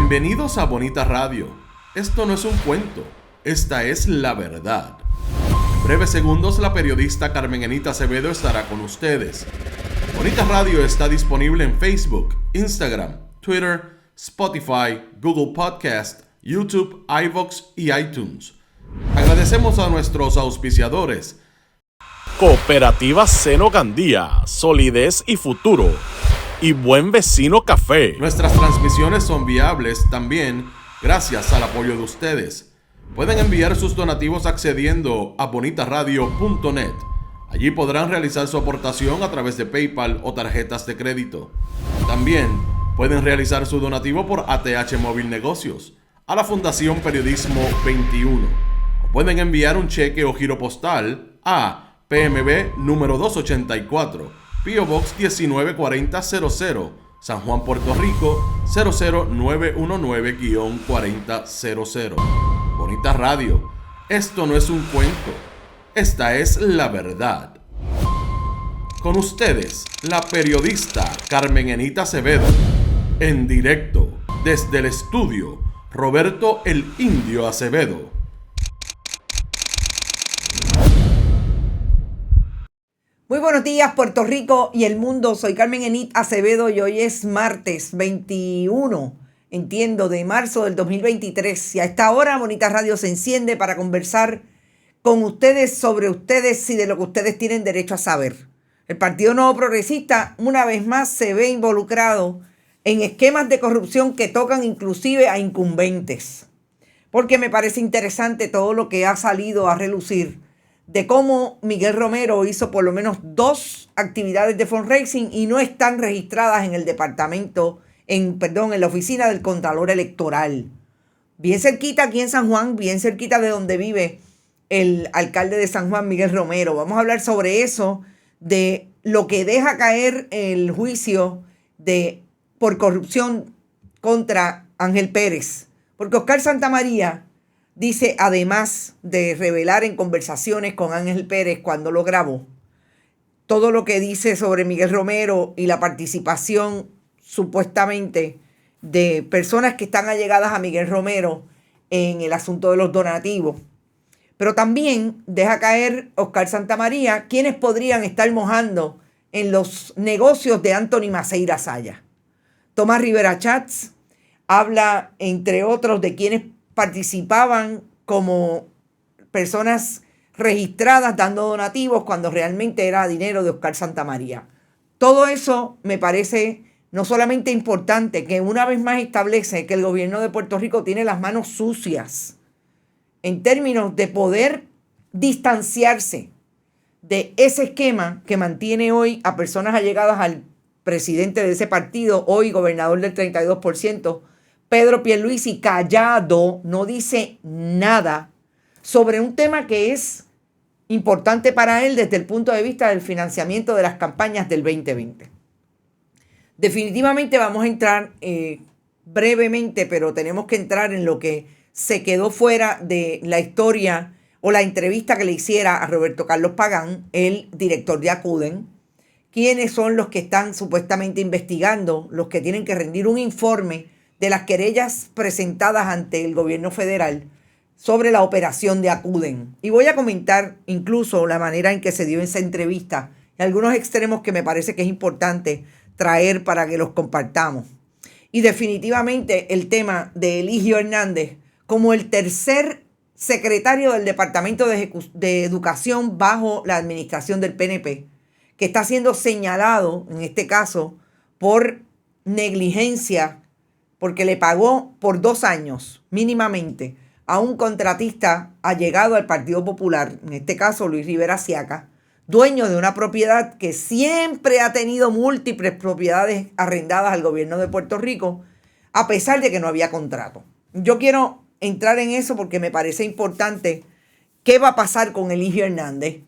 Bienvenidos a Bonita Radio. Esto no es un cuento, esta es la verdad. En breves segundos la periodista Carmen Enita Acevedo estará con ustedes. Bonita Radio está disponible en Facebook, Instagram, Twitter, Spotify, Google Podcast, YouTube, iVoox y iTunes. Agradecemos a nuestros auspiciadores. Cooperativa Seno Gandía, solidez y futuro. Y Buen Vecino Café. Nuestras transmisiones son viables también gracias al apoyo de ustedes. Pueden enviar sus donativos accediendo a bonitaradio.net. Allí podrán realizar su aportación a través de PayPal o tarjetas de crédito. También pueden realizar su donativo por ATH Móvil Negocios a la Fundación Periodismo 21. O pueden enviar un cheque o giro postal a PMB número 284. P.O. Box 194000, San Juan, Puerto Rico 00919-4000. Bonita Radio, esto no es un cuento, esta es la verdad. Con ustedes, la periodista Carmen Enita Acevedo, en directo desde el estudio Roberto el Indio Acevedo. Muy buenos días, Puerto Rico y el mundo. Soy Carmen Enita Acevedo y hoy es martes 21, de marzo del 2023. Y a esta hora Bonita Radio se enciende para conversar con ustedes sobre ustedes y de lo que ustedes tienen derecho a saber. El Partido Nuevo Progresista una vez más se ve involucrado en esquemas de corrupción que tocan inclusive a incumbentes. Porque me parece interesante todo lo que ha salido a relucir de cómo Miguel Romero hizo por lo menos 2 actividades de fundraising y no están registradas en el departamento, en la oficina del Contralor Electoral. Bien cerquita aquí en San Juan, bien cerquita de donde vive el alcalde de San Juan, Miguel Romero. Vamos a hablar sobre eso, de lo que deja caer el juicio por corrupción contra Ángel Pérez. Porque Oscar Santamaría dice, además de revelar en conversaciones con Ángel Pérez cuando lo grabó, todo lo que dice sobre Miguel Romero y la participación supuestamente de personas que están allegadas a Miguel Romero en el asunto de los donativos. Pero también deja caer Oscar Santamaría quienes podrían estar mojando en los negocios de Anthony Maceira Saya. Tomás Rivera Chats habla, entre otros, de quienes participaban como personas registradas dando donativos cuando realmente era dinero de Oscar Santamaría. Todo eso me parece no solamente importante, que una vez más establece que el gobierno de Puerto Rico tiene las manos sucias en términos de poder distanciarse de ese esquema que mantiene hoy a personas allegadas al presidente de ese partido, hoy gobernador del 32%, Pedro Pierluisi, callado, no dice nada sobre un tema que es importante para él desde el punto de vista del financiamiento de las campañas del 2020. Definitivamente vamos a entrar brevemente, pero tenemos que entrar en lo que se quedó fuera de la historia o la entrevista que le hiciera a Roberto Carlos Pagán, el director de Acuden. ¿Quiénes son los que están supuestamente investigando, los que tienen que rendir un informe de las querellas presentadas ante el gobierno federal sobre la operación de Acuden? Y voy a comentar incluso la manera en que se dio esa entrevista y algunos extremos que me parece que es importante traer para que los compartamos. Y definitivamente el tema de Eligio Hernández como el tercer secretario del Departamento de Educación bajo la administración del PNP, que está siendo señalado, en este caso, por negligencia, porque le pagó por 2 años mínimamente a un contratista allegado al Partido Popular, en este caso Luis Rivera Siaca, dueño de una propiedad que siempre ha tenido múltiples propiedades arrendadas al gobierno de Puerto Rico, a pesar de que no había contrato. Yo quiero entrar en eso porque me parece importante qué va a pasar con Eligio Hernández,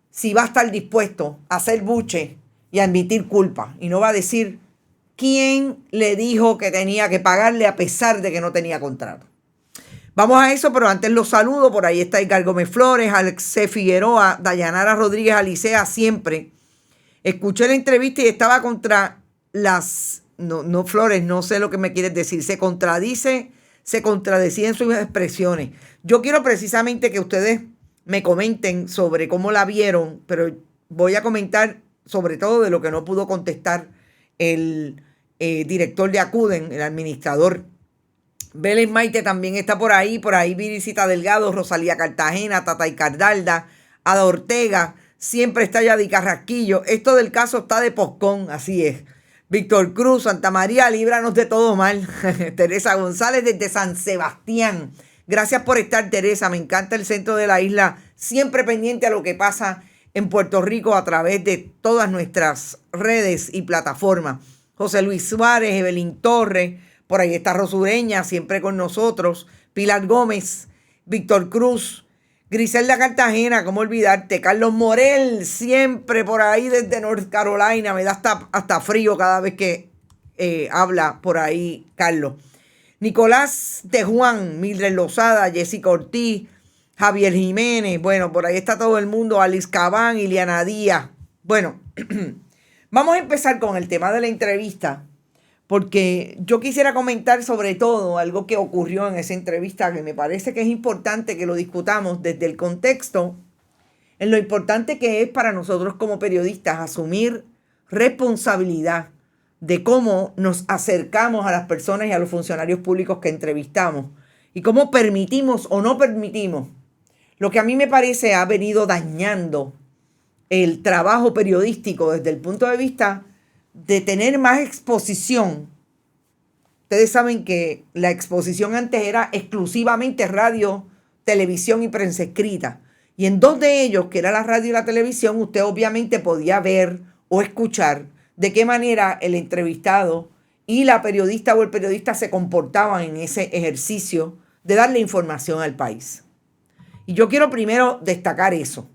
si va a estar dispuesto a hacer buche y a admitir culpa, y no va a decir quién le dijo que tenía que pagarle a pesar de que no tenía contrato. Vamos a eso, pero antes los saludo. Por ahí está Edgar Gómez Flores, Alexe Figueroa, Dayanara Rodríguez Alicea, siempre. Escuché la entrevista y estaba contra las no, Flores, no sé lo que me quieres decir. Se contradecía en sus expresiones. Yo quiero precisamente que ustedes me comenten sobre cómo la vieron, pero voy a comentar sobre todo de lo que no pudo contestar el director de Acuden, el administrador. Vélez Maite también está por ahí Viricita Delgado, Rosalía Cartagena, Tatay Cardalda, Ada Ortega, siempre está Yadi Carrasquillo. Esto del caso está de poscón, así es. Víctor Cruz, Santa María, líbranos de todo mal. Teresa González desde San Sebastián. Gracias por estar, Teresa. Me encanta el centro de la isla, siempre pendiente a lo que pasa en Puerto Rico a través de todas nuestras redes y plataformas. José Luis Suárez, Evelyn Torres, por ahí está Rosureña, siempre con nosotros. Pilar Gómez, Víctor Cruz, Griselda Cartagena, cómo olvidarte. Carlos Morel, siempre por ahí desde North Carolina. Me da hasta frío cada vez que habla por ahí Carlos. Nicolás de Juan, Mildred Lozada, Jessica Ortiz, Javier Jiménez. Bueno, por ahí está todo el mundo. Alice Cabán, Iliana Díaz. Bueno, vamos a empezar con el tema de la entrevista, porque yo quisiera comentar sobre todo algo que ocurrió en esa entrevista que me parece que es importante que lo discutamos desde el contexto, en lo importante que es para nosotros como periodistas asumir responsabilidad de cómo nos acercamos a las personas y a los funcionarios públicos que entrevistamos y cómo permitimos o no permitimos lo que a mí me parece ha venido dañando el trabajo periodístico desde el punto de vista de tener más exposición. Ustedes saben que la exposición antes era exclusivamente radio, televisión y prensa escrita. Y en dos de ellos, que era la radio y la televisión, usted obviamente podía ver o escuchar de qué manera el entrevistado y la periodista o el periodista se comportaban en ese ejercicio de darle información al país. Y yo quiero primero destacar eso.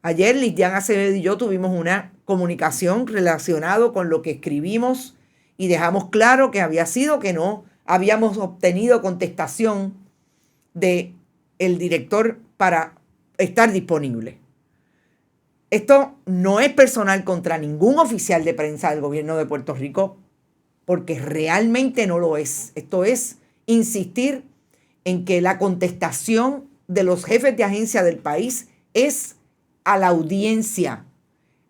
Ayer Lidiana Acevedo y yo tuvimos una comunicación relacionada con lo que escribimos y dejamos claro que había sido que no habíamos obtenido contestación del director para estar disponible. Esto no es personal contra ningún oficial de prensa del gobierno de Puerto Rico, porque realmente no lo es. Esto es insistir en que la contestación de los jefes de agencia del país es a la audiencia.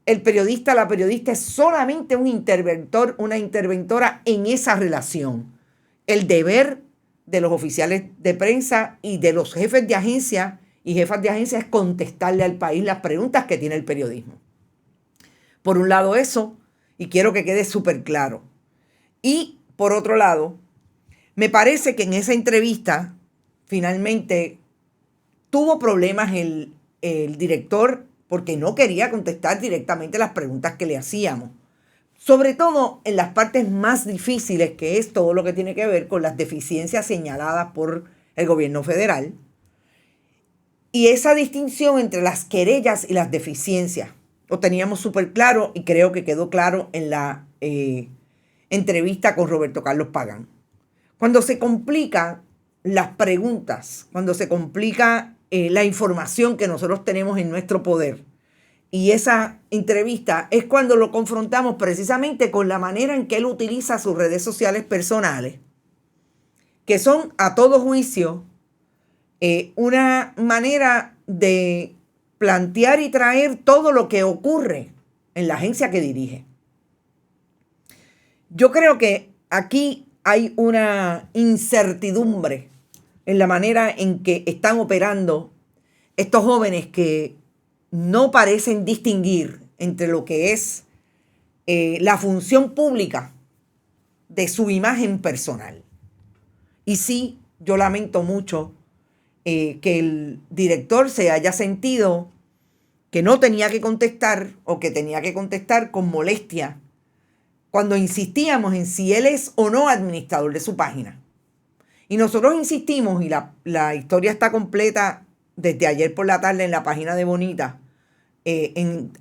El periodista, la periodista es solamente un interventor, una interventora en esa relación. El deber de los oficiales de prensa y de los jefes de agencia y jefas de agencia es contestarle al país las preguntas que tiene el periodismo. Por un lado eso, y quiero que quede súper claro. Y por otro lado, me parece que en esa entrevista finalmente tuvo problemas el director porque no quería contestar directamente las preguntas que le hacíamos. Sobre todo en las partes más difíciles, que es todo lo que tiene que ver con las deficiencias señaladas por el gobierno federal. Y esa distinción entre las querellas y las deficiencias lo teníamos súper claro y creo que quedó claro en la entrevista con Roberto Carlos Pagán. Cuando se complican las preguntas, cuando se complica la información que nosotros tenemos en nuestro poder, y esa entrevista es cuando lo confrontamos precisamente con la manera en que él utiliza sus redes sociales personales, que son a todo juicio una manera de plantear y traer todo lo que ocurre en la agencia que dirige. Yo creo que aquí hay una incertidumbre en la manera en que están operando estos jóvenes que no parecen distinguir entre lo que es la función pública de su imagen personal. Y sí, yo lamento mucho que el director se haya sentido que no tenía que contestar o que tenía que contestar con molestia cuando insistíamos en si él es o no administrador de su página. Y nosotros insistimos, y la historia está completa desde ayer por la tarde en la página de Bonita,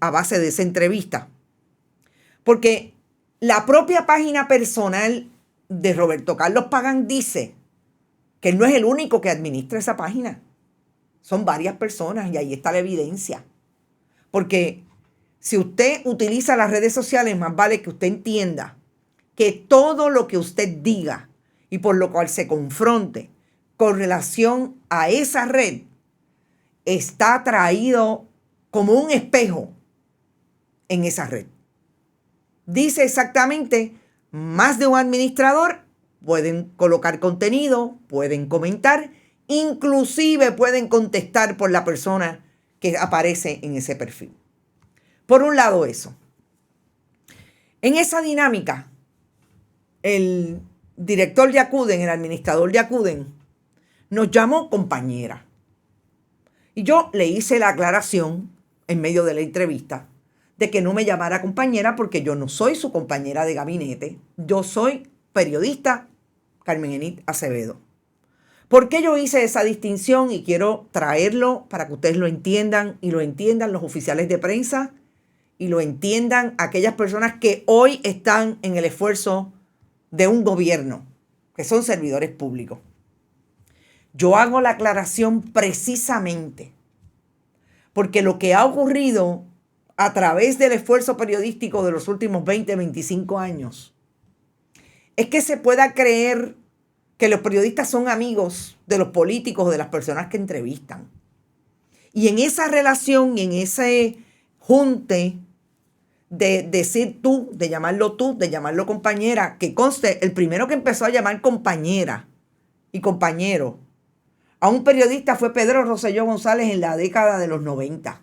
a base de esa entrevista. Porque la propia página personal de Roberto Carlos Pagán dice que él no es el único que administra esa página. Son varias personas y ahí está la evidencia. Porque si usted utiliza las redes sociales, más vale que usted entienda que todo lo que usted diga y por lo cual se confronte con relación a esa red está traído como un espejo en esa red. Dice exactamente, más de un administrador pueden colocar contenido, pueden comentar, inclusive pueden contestar por la persona que aparece en ese perfil. Por un lado eso. En esa dinámica, el director de Acuden, el administrador de Acuden, nos llamó compañera. Y yo le hice la aclaración en medio de la entrevista de que no me llamara compañera porque yo no soy su compañera de gabinete. Yo soy periodista Carmen Enit Acevedo. ¿Por qué yo hice esa distinción? Y quiero traerlo para que ustedes lo entiendan y lo entiendan los oficiales de prensa y lo entiendan aquellas personas que hoy están en el esfuerzo de un gobierno, que son servidores públicos. Yo hago la aclaración precisamente porque lo que ha ocurrido a través del esfuerzo periodístico de los últimos 20, 25 años es que se pueda creer que los periodistas son amigos de los políticos o de las personas que entrevistan. Y en esa relación y en ese junte de decir tú, de llamarlo compañera, que conste, el primero que empezó a llamar compañera y compañero a un periodista fue Pedro Rosselló González en la década de los 90.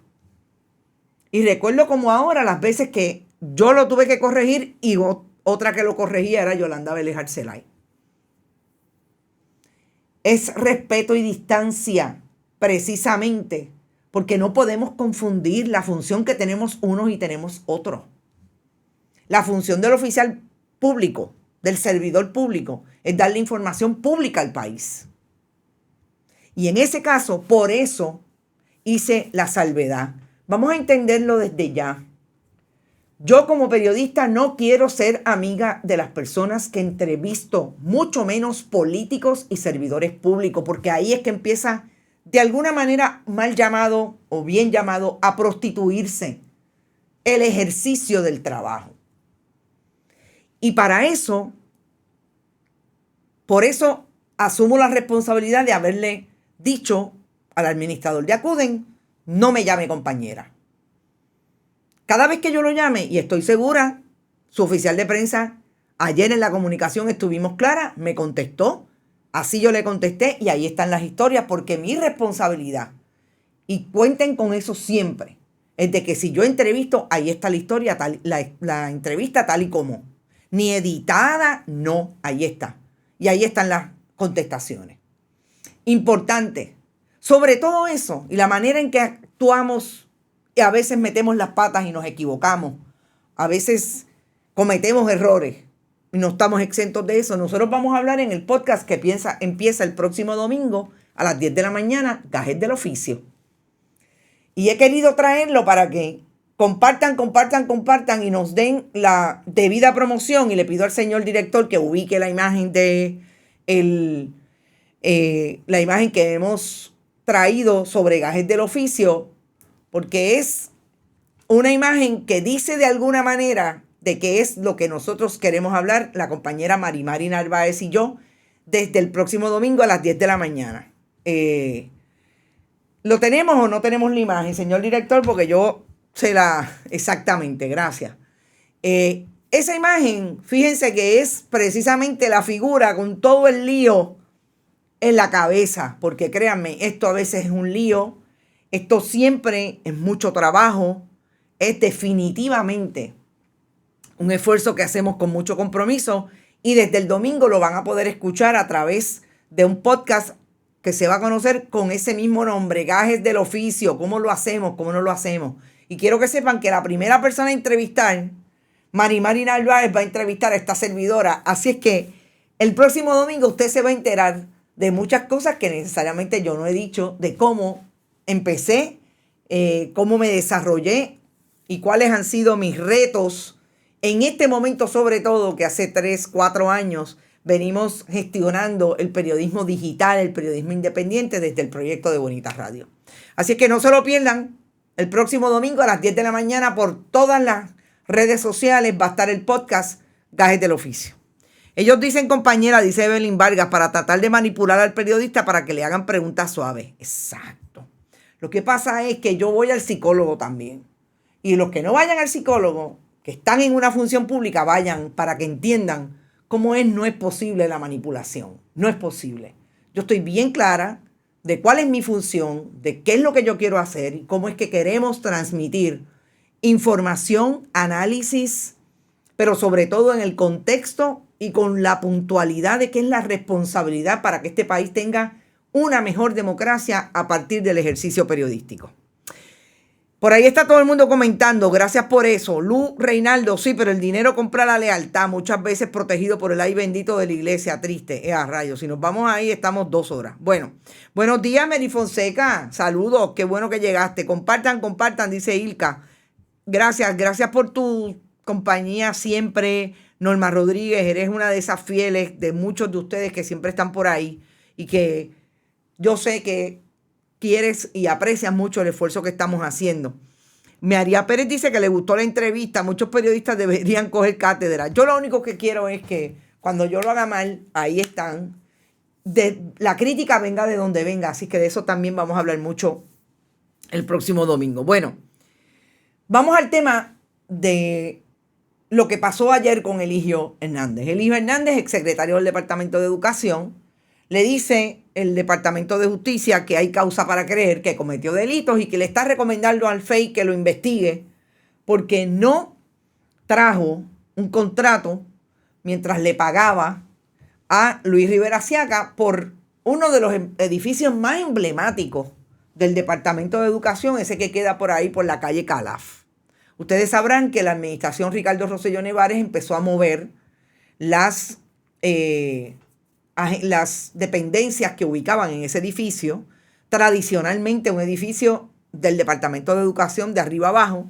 Y recuerdo como ahora las veces que yo lo tuve que corregir y otra que lo corregía era Yolanda Vélez Arcelay. Es respeto y distancia, precisamente, porque no podemos confundir la función que tenemos unos y tenemos otros. La función del oficial público, del servidor público, es darle información pública al país. Y en ese caso, por eso hice la salvedad. Vamos a entenderlo desde ya. Yo como periodista no quiero ser amiga de las personas que entrevisto, mucho menos políticos y servidores públicos, porque ahí es que empieza de alguna manera mal llamado o bien llamado a prostituirse el ejercicio del trabajo. Y para eso, por eso asumo la responsabilidad de haberle dicho al administrador de Acuden, no me llame compañera. Cada vez que yo lo llame, y estoy segura, su oficial de prensa, ayer en la comunicación estuvimos claras, me contestó, así yo le contesté y ahí están las historias, porque mi responsabilidad, y cuenten con eso siempre, es de que si yo entrevisto, ahí está la historia, la entrevista tal y como. Ni editada, no, ahí está. Y ahí están las contestaciones. Importante, sobre todo eso y la manera en que actuamos, y a veces metemos las patas y nos equivocamos. A veces cometemos errores y no estamos exentos de eso. Nosotros vamos a hablar en el podcast que empieza el próximo domingo a las 10 de la mañana, Gajes del Oficio. Y he querido traerlo para que compartan y nos den la debida promoción. Y le pido al señor director que ubique la imagen la imagen que hemos traído sobre Gajes del Oficio, porque es una imagen que dice de alguna manera de qué es lo que nosotros queremos hablar, la compañera Mari Narváez y yo, desde el próximo domingo a las 10 de la mañana. ¿Lo tenemos o no tenemos la imagen, señor director? Porque yo sé exactamente, gracias. Esa imagen, fíjense que es precisamente la figura con todo el lío en la cabeza, porque créanme, esto a veces es un lío. Esto siempre es mucho trabajo, es definitivamente un esfuerzo que hacemos con mucho compromiso y desde el domingo lo van a poder escuchar a través de un podcast que se va a conocer con ese mismo nombre, Gajes del Oficio, cómo lo hacemos, cómo no lo hacemos. Y quiero que sepan que la primera persona a entrevistar, Mari Narváez, va a entrevistar a esta servidora. Así es que el próximo domingo usted se va a enterar de muchas cosas que necesariamente yo no he dicho, de cómo empecé, cómo me desarrollé y cuáles han sido mis retos en este momento, sobre todo que hace 3, 4 años venimos gestionando el periodismo digital, el periodismo independiente desde el proyecto de Bonita Radio. Así que no se lo pierdan, el próximo domingo a las 10 de la mañana por todas las redes sociales va a estar el podcast gajes del oficio. Ellos dicen, compañera, dice Evelyn Vargas, para tratar de manipular al periodista para que le hagan preguntas suaves. Exacto. Lo que pasa es que yo voy al psicólogo también. Y los que no vayan al psicólogo, que están en una función pública, vayan para que entiendan cómo no es posible la manipulación. No es posible. Yo estoy bien clara de cuál es mi función, de qué es lo que yo quiero hacer y cómo es que queremos transmitir información, análisis, pero sobre todo en el contexto y con la puntualidad de qué es la responsabilidad para que este país tenga una mejor democracia a partir del ejercicio periodístico. Por ahí está todo el mundo comentando, gracias por eso. Lu Reinaldo, sí, pero el dinero compra la lealtad, muchas veces protegido por el ay bendito de la iglesia, triste. A rayos, si nos vamos ahí estamos 2 horas. Bueno, buenos días, Mary Fonseca, saludos, qué bueno que llegaste. Compartan, dice Ilka. Gracias por tu compañía siempre. Norma Rodríguez, eres una de esas fieles de muchos de ustedes que siempre están por ahí y que yo sé que quieres y aprecias mucho el esfuerzo que estamos haciendo. María Pérez dice que le gustó la entrevista. Muchos periodistas deberían coger cátedra. Yo lo único que quiero es que cuando yo lo haga mal, ahí están. La crítica venga de donde venga. Así que de eso también vamos a hablar mucho el próximo domingo. Bueno, vamos al tema de lo que pasó ayer con Eligio Hernández. Eligio Hernández, exsecretario del Departamento de Educación, le dice el Departamento de Justicia que hay causa para creer que cometió delitos y que le está recomendando al FEI que lo investigue porque no trajo un contrato mientras le pagaba a Luis Rivera Siaca por uno de los edificios más emblemáticos del Departamento de Educación, ese que queda por ahí por la calle Calaf. Ustedes sabrán que la administración Ricardo Rosselló Nevares empezó a mover las dependencias que ubicaban en ese edificio, tradicionalmente un edificio del Departamento de Educación de arriba abajo,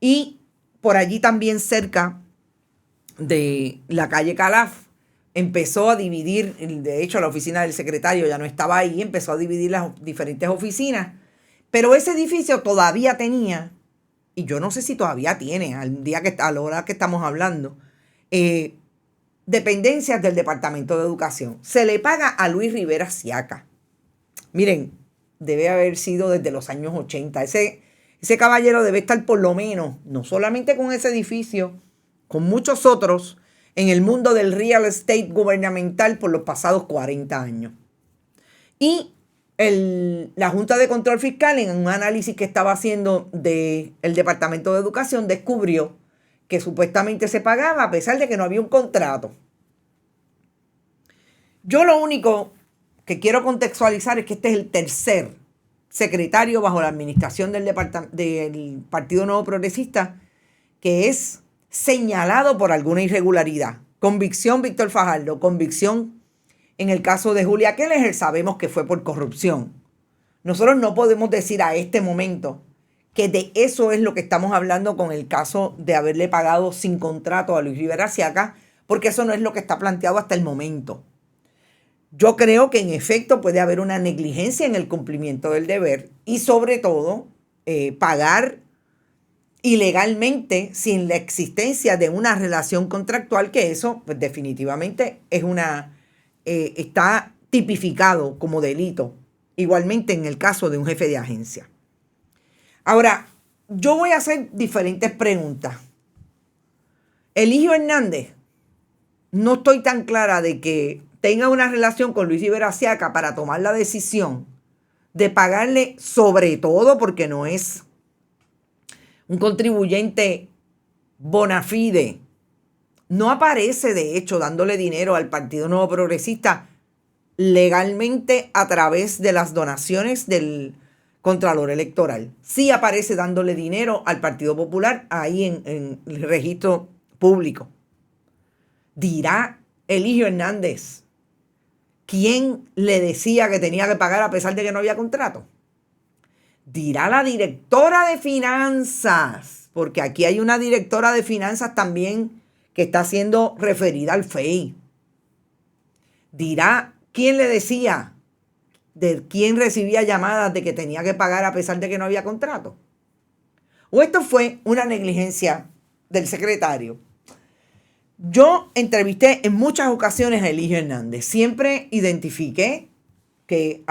y por allí también cerca de la calle Calaf empezó a dividir, de hecho la oficina del secretario ya no estaba ahí, empezó a dividir las diferentes oficinas, pero ese edificio todavía tenía, y yo no sé si todavía tiene, a la hora que estamos hablando, dependencias del Departamento de Educación. Se le paga a Luis Rivera Siaca. Miren, debe haber sido desde los años 80. Ese caballero debe estar por lo menos, no solamente con ese edificio, con muchos otros, en el mundo del real estate gubernamental por los pasados 40 años. Y la Junta de Control Fiscal, en un análisis que estaba haciendo del Departamento de Educación, descubrió que supuestamente se pagaba a pesar de que no había un contrato. Yo lo único que quiero contextualizar es que este es el tercer secretario bajo la administración del Partido Nuevo Progresista que es señalado por alguna irregularidad. Convicción Víctor Fajardo, convicción en el caso de Julia Keller, sabemos que fue por corrupción. Nosotros no podemos decir a este momento que de eso es lo que estamos hablando con el caso de haberle pagado sin contrato a Luis Rivera Siaca, porque eso no es lo que está planteado hasta el momento. Yo creo que en efecto puede haber una negligencia en el cumplimiento del deber y sobre todo pagar ilegalmente sin la existencia de una relación contractual, que eso pues, definitivamente es está tipificado como delito, igualmente en el caso de un jefe de agencia. Ahora, yo voy a hacer diferentes preguntas. Eligio Hernández, no estoy tan clara de que tenga una relación con Luis Rivera Siaca para tomar la decisión de pagarle, sobre todo porque no es un contribuyente bona fide. No aparece, de hecho, dándole dinero al Partido Nuevo Progresista legalmente a través de las donaciones del Contralor Electoral. Sí aparece dándole dinero al Partido Popular ahí en el registro público. Dirá Eligio Hernández quién le decía que tenía que pagar a pesar de que no había contrato. Dirá la directora de finanzas, porque aquí hay una directora de finanzas también que está siendo referida al FEI. Dirá quién le decía, de quién recibía llamadas de que tenía que pagar a pesar de que no había contrato. O esto fue una negligencia del secretario. Yo entrevisté en muchas ocasiones a Eligio Hernández. Siempre identifiqué que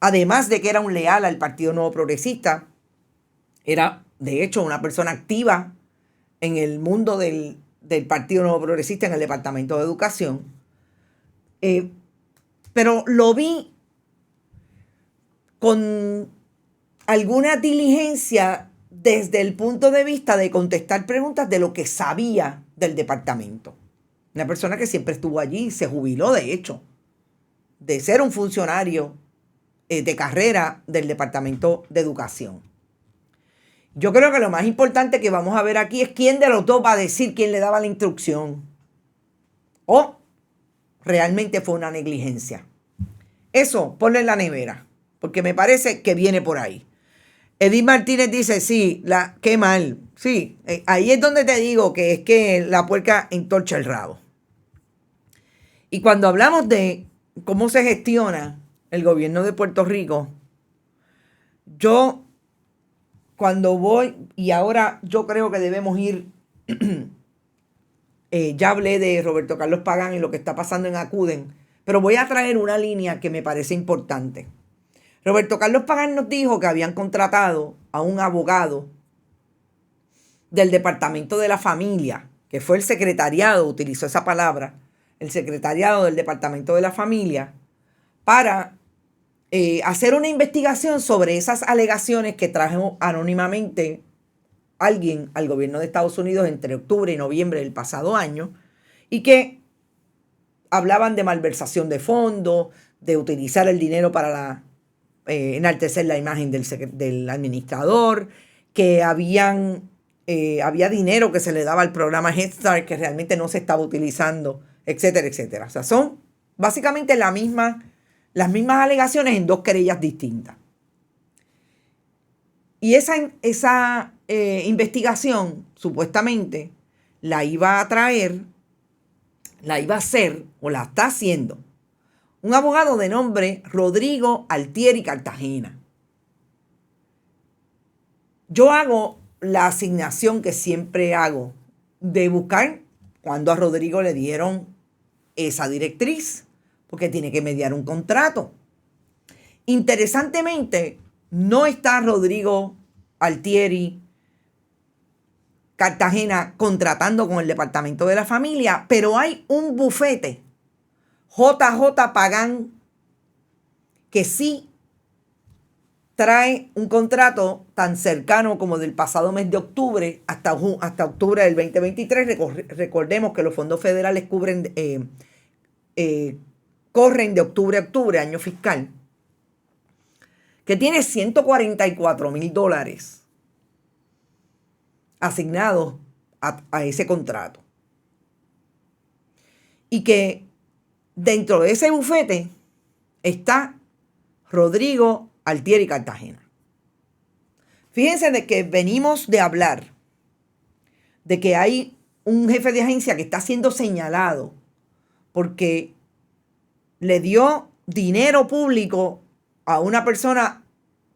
además de que era un leal al Partido Nuevo Progresista, era de hecho una persona activa en el mundo del Partido Nuevo Progresista en el Departamento de Educación. Pero lo vi con alguna diligencia desde el punto de vista de contestar preguntas de lo que sabía del departamento. Una persona que siempre estuvo allí, se jubiló de hecho, de ser un funcionario de carrera del Departamento de Educación. Yo creo que lo más importante que vamos a ver aquí es quién de los dos va a decir quién le daba la instrucción. O realmente fue una negligencia. Eso, ponlo en la nevera, porque me parece que viene por ahí. Edith Martínez dice, sí, qué mal. Sí, ahí es donde te digo que es que la puerca entorcha el rabo. Y cuando hablamos de cómo se gestiona el gobierno de Puerto Rico, yo cuando voy, y ahora yo creo que debemos ir, ya hablé de Roberto Carlos Pagán y lo que está pasando en Acuden, pero voy a traer una línea que me parece importante. Roberto Carlos Pagán nos dijo que habían contratado a un abogado del Departamento de la Familia, que fue el secretariado, utilizó esa palabra, el secretariado del Departamento de la Familia, para hacer una investigación sobre esas alegaciones que trajo anónimamente alguien al gobierno de Estados Unidos entre octubre y noviembre del pasado año, y que hablaban de malversación de fondos, de utilizar el dinero para enaltecer la imagen del administrador, que había dinero que se le daba al programa Head Start que realmente no se estaba utilizando, etcétera, etcétera. O sea, son básicamente las mismas alegaciones en dos querellas distintas. Y esa investigación, supuestamente, la iba a hacer, o la está haciendo, un abogado de nombre Rodrigo Altieri Cartagena. Yo hago la asignación que siempre hago de buscar cuando a Rodrigo le dieron esa directriz, porque tiene que mediar un contrato. Interesantemente, no está Rodrigo Altieri Cartagena contratando con el Departamento de la Familia, pero hay un bufete, JJ Pagán, que sí trae un contrato tan cercano como del pasado mes de octubre hasta octubre del 2023. Recordemos que los fondos federales corren de octubre a octubre, año fiscal, que tiene $144,000 asignados a ese contrato. Y que dentro de ese bufete está Rodrigo Altieri Cartagena. Fíjense de que venimos de hablar de que hay un jefe de agencia que está siendo señalado porque le dio dinero público a una persona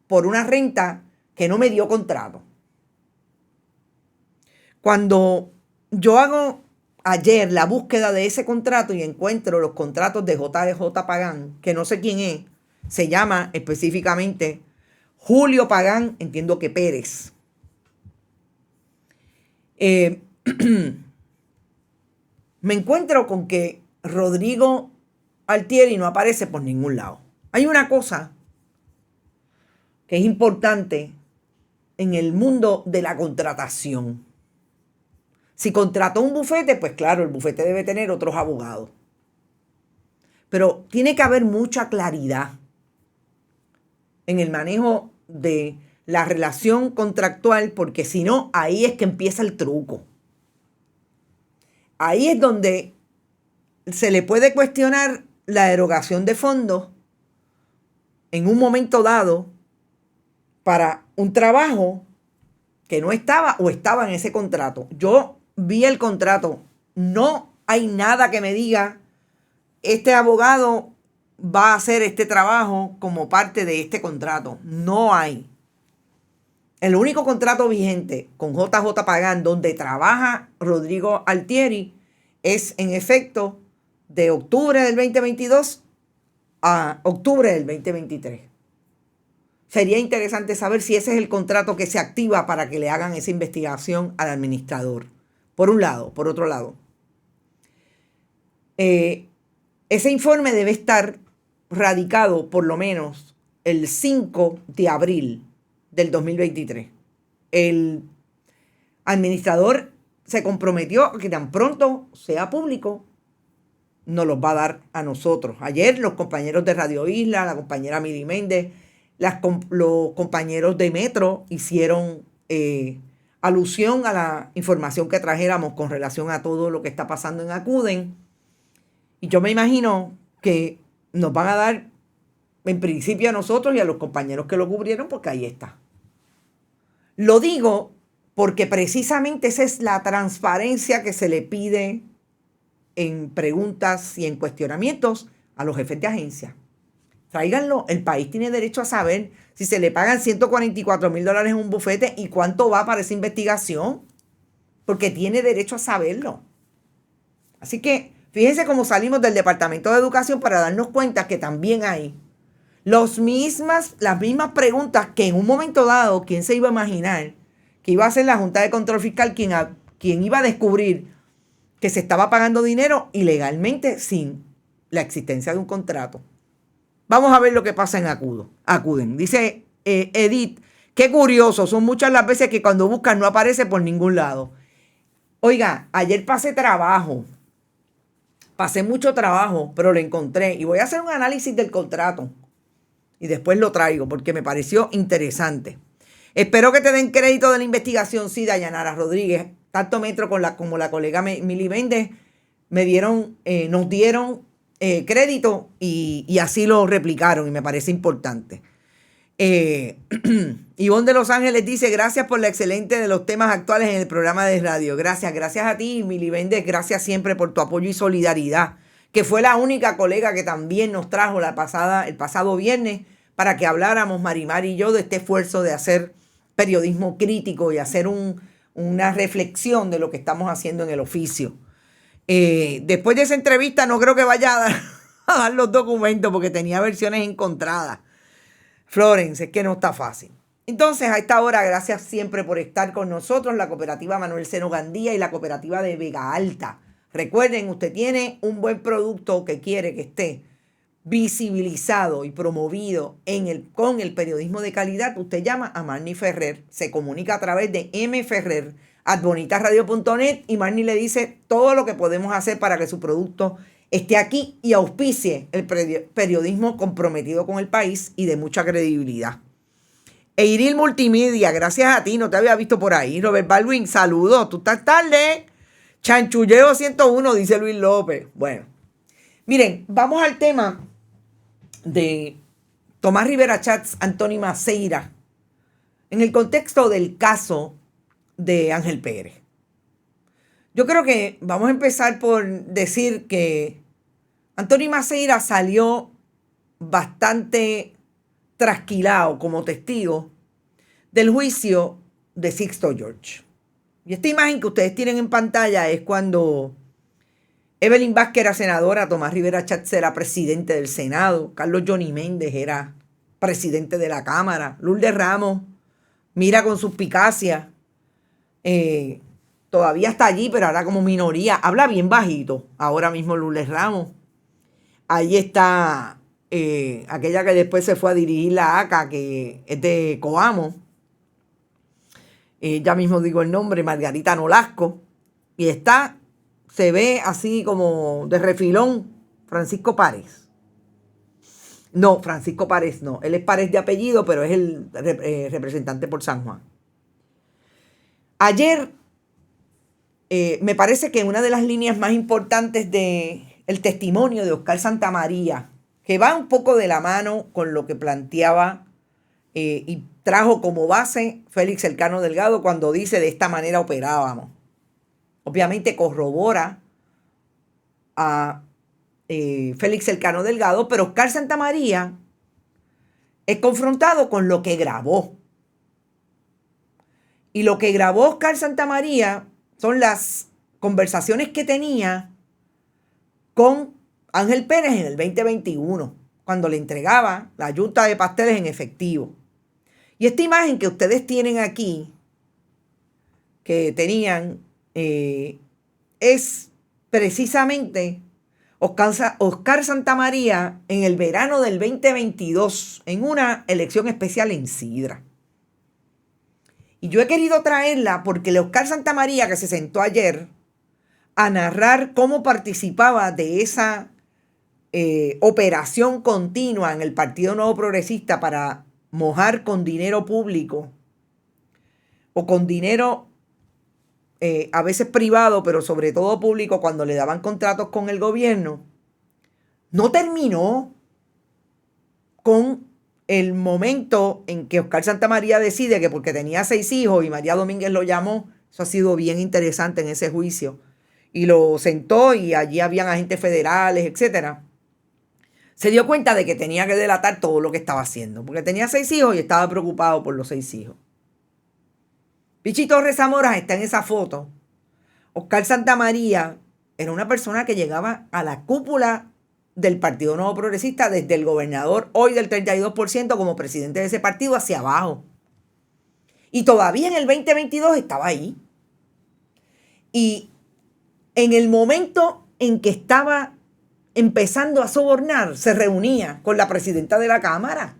por una renta que no me dio contrato. Cuando yo hago ayer la búsqueda de ese contrato y encuentro los contratos de JJ Pagán, que no sé quién es, se llama específicamente Julio Pagán, entiendo que Pérez. Me encuentro con que Rodrigo Altieri no aparece por ningún lado. Hay una cosa que es importante en el mundo de la contratación. Si contrató un bufete, pues claro, el bufete debe tener otros abogados. Pero tiene que haber mucha claridad en el manejo de la relación contractual, porque si no, ahí es que empieza el truco. Ahí es donde se le puede cuestionar la erogación de fondos en un momento dado para un trabajo que no estaba o estaba en ese contrato. Yo vi el contrato, no hay nada que me diga este abogado va a hacer este trabajo como parte de este contrato. No hay. el único contrato vigente con JJ Pagán donde trabaja Rodrigo Altieri es en efecto de octubre del 2022 a octubre del 2023. Sería interesante saber si ese es el contrato que se activa para que le hagan esa investigación al administrador. Por un lado. Por otro lado, ese informe debe estar radicado por lo menos el 5 de abril del 2023. El administrador se comprometió a que tan pronto sea público, nos los va a dar a nosotros. Ayer los compañeros de Radio Isla, la compañera Mili Méndez, los compañeros de Metro hicieron alusión a la información que trajéramos con relación a todo lo que está pasando en Acuden. Y yo me imagino que nos van a dar, en principio a nosotros y a los compañeros que lo cubrieron, porque ahí está. Lo digo porque precisamente esa es la transparencia que se le pide en preguntas y en cuestionamientos a los jefes de agencia. Tráiganlo. El país tiene derecho a saber si se le pagan $144,000 en un bufete y cuánto va para esa investigación, porque tiene derecho a saberlo. Así que fíjense cómo salimos del Departamento de Educación para darnos cuenta que también hay las mismas preguntas que en un momento dado, ¿quién se iba a imaginar que iba a ser la Junta de Control Fiscal quien iba a descubrir que se estaba pagando dinero ilegalmente sin la existencia de un contrato? Vamos a ver lo que pasa en Acuden. Dice Edith, qué curioso, son muchas las veces que cuando buscan no aparece por ningún lado. Oiga, ayer pasé mucho trabajo, pero lo encontré y voy a hacer un análisis del contrato y después lo traigo porque me pareció interesante. Espero que te den crédito de la investigación, sí, Dayanara Rodríguez. Tanto Metro como la colega Mili Méndez nos dieron crédito y así lo replicaron y me parece importante. Ivonne de Los Ángeles dice, gracias por la excelente de los temas actuales en el programa de radio. Gracias a ti, Mili Méndez, gracias siempre por tu apoyo y solidaridad, que fue la única colega que también nos trajo el pasado viernes para que habláramos, Marimar y yo, de este esfuerzo de hacer periodismo crítico y hacer una reflexión de lo que estamos haciendo en el oficio. Después de esa entrevista no creo que vaya a dar los documentos porque tenía versiones encontradas. Florence, es que no está fácil. Entonces, a esta hora, gracias siempre por estar con nosotros, la cooperativa Manuel Seno Gandía y la cooperativa de Vega Alta. Recuerden, usted tiene un buen producto que quiere que esté visibilizado y promovido con el periodismo de calidad. Usted llama a Marnie Ferrer, se comunica a través de mferrer@bonitasradio.net y Marnie le dice todo lo que podemos hacer para que su producto esté aquí y auspicie el periodismo comprometido con el país y de mucha credibilidad. Eiril Multimedia, gracias a ti, no te había visto por ahí. Robert Baldwin, saludos, tú estás tarde. Chanchulleo 101, dice Luis López. Bueno, miren, vamos al tema de Tomás Rivera Chats, Anthony Maceira, en el contexto del caso de Ángel Pérez. Yo creo que vamos a empezar por decir que Anthony Maceira salió bastante trasquilado como testigo del juicio de Sixto George. Y esta imagen que ustedes tienen en pantalla es cuando Evelyn Vázquez era senadora, Tomás Rivera Chats era presidente del Senado, Carlos Johnny Méndez era presidente de la Cámara, Lourdes Ramos mira con suspicacia, todavía está allí, pero ahora como minoría, habla bien bajito, ahora mismo Lourdes Ramos. Ahí está aquella que después se fue a dirigir la ACA, que es de Coamo. Ya mismo digo el nombre, Margarita Nolasco. Y se ve así como de refilón, Francisco Párez. No, Francisco Párez no. Él es Párez de apellido, pero es el representante por San Juan. Ayer, me parece que una de las líneas más importantes del testimonio de Oscar Santamaría, que va un poco de la mano con lo que planteaba y trajo como base Félix Elcano Delgado cuando dice de esta manera operábamos. Obviamente corrobora a Félix Elcano Delgado, pero Oscar Santamaría es confrontado con lo que grabó. Y lo que grabó Oscar Santamaría son las conversaciones que tenía con Ángel Pérez en el 2021, cuando le entregaba la yunta de pasteles en efectivo. Y esta imagen que ustedes tienen aquí, que tenían, es precisamente Oscar Santamaría en el verano del 2022, en una elección especial en Sidra. Y yo he querido traerla porque el Oscar Santamaría que se sentó ayer a narrar cómo participaba de esa operación continua en el Partido Nuevo Progresista para mojar con dinero público o con dinero a veces privado, pero sobre todo público, cuando le daban contratos con el gobierno, no terminó con el momento en que Oscar Santamaría decide que porque tenía 6 hijos y María Domínguez lo llamó. Eso ha sido bien interesante en ese juicio, y lo sentó y allí habían agentes federales, etcétera. Se dio cuenta de que tenía que delatar todo lo que estaba haciendo, porque tenía 6 hijos y estaba preocupado por los 6 hijos. Pichi Torres Zamora está en esa foto. Oscar Santamaría era una persona que llegaba a la cúpula del Partido Nuevo Progresista, desde el gobernador, hoy del 32%, como presidente de ese partido, hacia abajo. Y todavía en el 2022 estaba ahí. Y en el momento en que estaba empezando a sobornar, se reunía con la presidenta de la Cámara,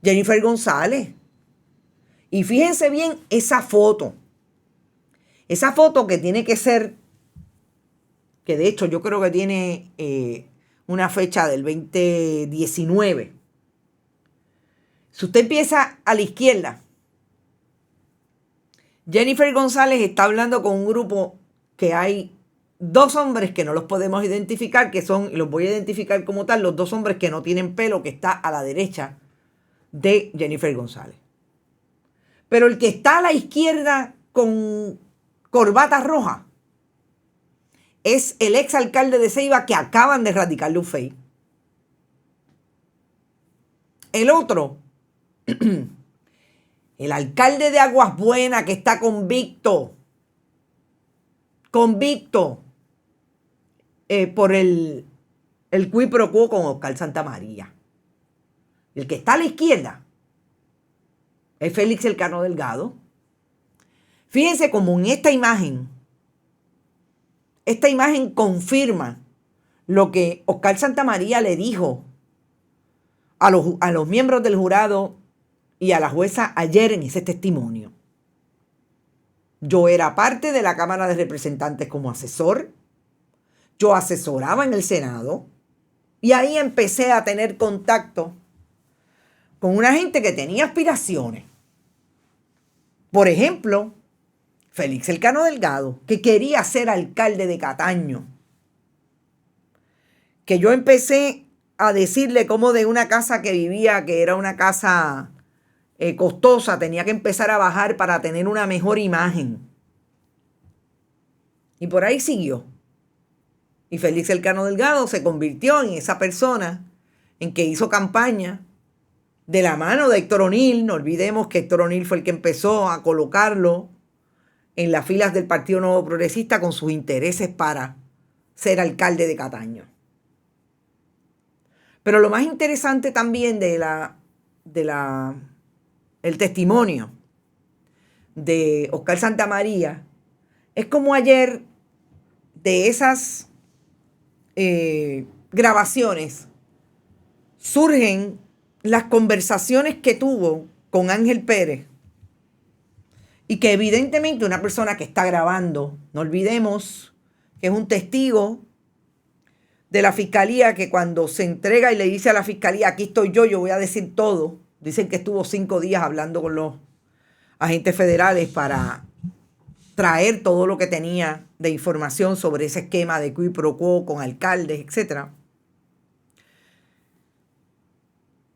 Jennifer González. Y fíjense bien esa foto que tiene que ser, que de hecho yo creo que tiene una fecha del 2019. Si usted empieza a la izquierda, Jennifer González está hablando con un grupo que hay 2 hombres que no los podemos identificar, que son, y los voy a identificar como tal, los 2 hombres que no tienen pelo, que está a la derecha de Jennifer González. Pero el que está a la izquierda con corbata roja es el exalcalde de Ceiba, que acaban de erradicar Lufey. El otro, el alcalde de Aguas Buenas, que está convicto por el qui pro quo con Oscar Santamaría. El que está a la izquierda es Félix Elcano Delgado. Fíjense cómo en esta imagen confirma lo que Oscar Santamaría le dijo a los miembros del jurado y a la jueza ayer en ese testimonio. Yo era parte de la Cámara de Representantes como asesor. Yo asesoraba en el Senado. Y ahí empecé a tener contacto con una gente que tenía aspiraciones. Por ejemplo, Félix Elcano Delgado, que quería ser alcalde de Cataño. Que yo empecé a decirle cómo de una casa que vivía, que era una casa costosa, tenía que empezar a bajar para tener una mejor imagen. Y por ahí siguió. Y Félix Elcano Delgado se convirtió en esa persona en que hizo campaña de la mano de Héctor O'Neill. No olvidemos que Héctor O'Neill fue el que empezó a colocarlo en las filas del Partido Nuevo Progresista con sus intereses para ser alcalde de Cataño. Pero lo más interesante también el testimonio de Oscar Santamaría es como ayer, de esas grabaciones, surgen las conversaciones que tuvo con Ángel Pérez, y que evidentemente una persona que está grabando, no olvidemos que es un testigo de la fiscalía, que cuando se entrega y le dice a la fiscalía, aquí estoy yo voy a decir todo. Dicen que estuvo 5 días hablando con los agentes federales para traer todo lo que tenía de información sobre ese esquema de qui pro quo con alcaldes, etc.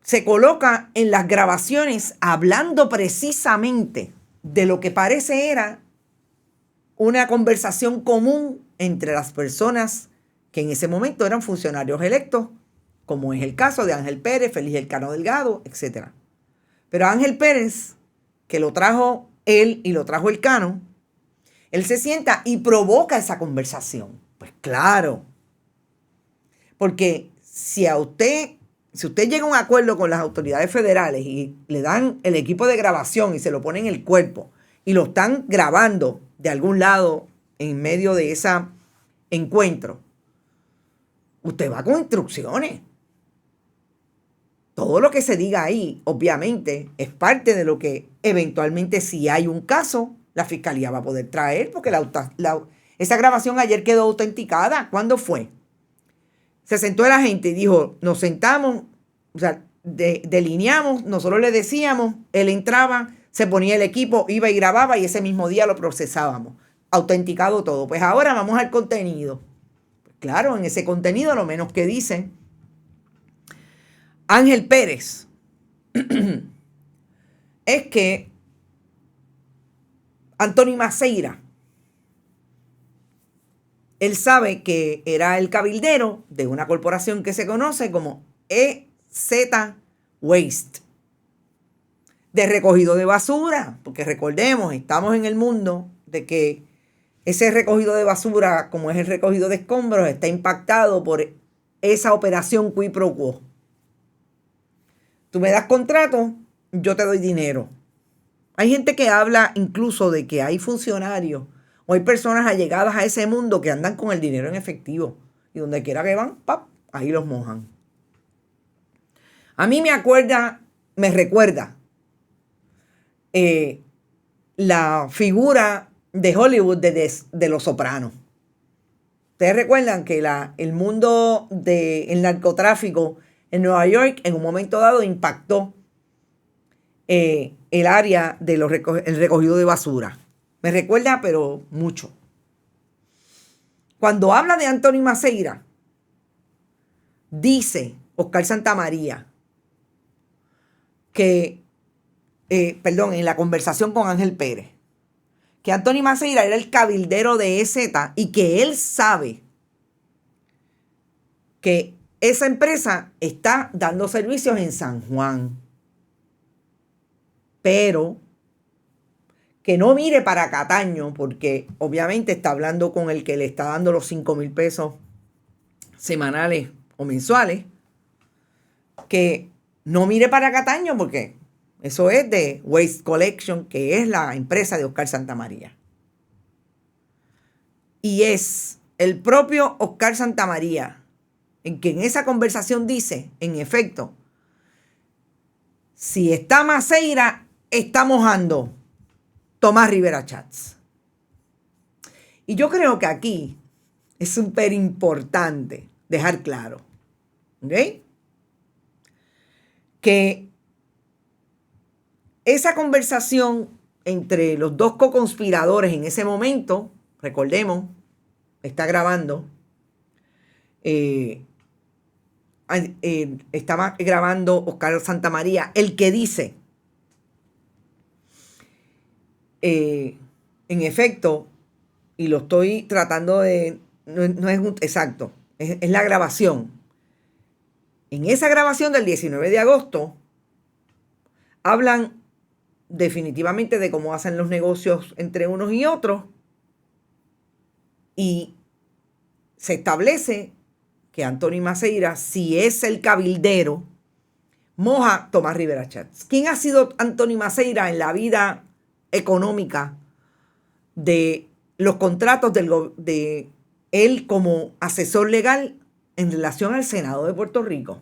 Se coloca en las grabaciones hablando precisamente de lo que parece era una conversación común entre las personas que en ese momento eran funcionarios electos, como es el caso de Ángel Pérez, Félix Elcano Delgado, etc. Pero Ángel Pérez, que lo trajo él y lo trajo el Cano, él se sienta y provoca esa conversación. Pues claro, porque si usted llega a un acuerdo con las autoridades federales y le dan el equipo de grabación y se lo ponen en el cuerpo y lo están grabando de algún lado en medio de ese encuentro, usted va con instrucciones. Todo lo que se diga ahí, obviamente, es parte de lo que eventualmente, si hay un caso, la fiscalía va a poder traer, porque esa grabación ayer quedó autenticada. ¿Cuándo fue? Se sentó la gente y dijo, nos sentamos, o sea, delineamos, nosotros le decíamos, él entraba, se ponía el equipo, iba y grababa y ese mismo día lo procesábamos. Autenticado todo. Pues ahora vamos al contenido. Claro, en ese contenido lo menos que dicen Ángel Pérez es que Anthony Maceira, él sabe que era el cabildero de una corporación que se conoce como EZ Waste, de recogido de basura, porque recordemos, estamos en el mundo de que ese recogido de basura, como es el recogido de escombros, está impactado por esa operación qui pro quo. Tú me das contrato, yo te doy dinero. Hay gente que habla incluso de que hay funcionarios o hay personas allegadas a ese mundo que andan con el dinero en efectivo. Y donde quiera que van, ¡pap!, ahí los mojan. A mí me recuerda la figura de Hollywood de Los Sopranos. Ustedes recuerdan que el mundo del narcotráfico en Nueva York en un momento dado impactó el área del recogido de basura. Me recuerda, pero mucho. Cuando habla de Anthony Maceira, dice Oscar Santamaría que, en la conversación con Ángel Pérez, que Anthony Maceira era el cabildero de EZ y que él sabe que esa empresa está dando servicios en San Juan, pero que no mire para Cataño, porque obviamente está hablando con el que le está dando los 5,000 pesos semanales o mensuales, que no mire para Cataño porque eso es de Waste Collection, que es la empresa de Oscar Santamaría. Y es el propio Oscar Santamaría en que en esa conversación dice, en efecto, si está Maceira, está mojando Tomás Rivera Chats. Y yo creo que aquí es súper importante dejar claro, ¿ok?, que esa conversación entre los dos co-conspiradores en ese momento, recordemos, está grabando, estaba grabando Oscar Santamaría, el que dice, en efecto, y lo estoy tratando de, no es exacto, es la grabación. En esa grabación del 19 de agosto, hablan definitivamente de cómo hacen los negocios entre unos y otros y se establece que Anthony Maceira, si es el cabildero, moja Tomás Rivera Chats. ¿Quién ha sido Anthony Maceira en la vida económica de los contratos de él como asesor legal en relación al Senado de Puerto Rico?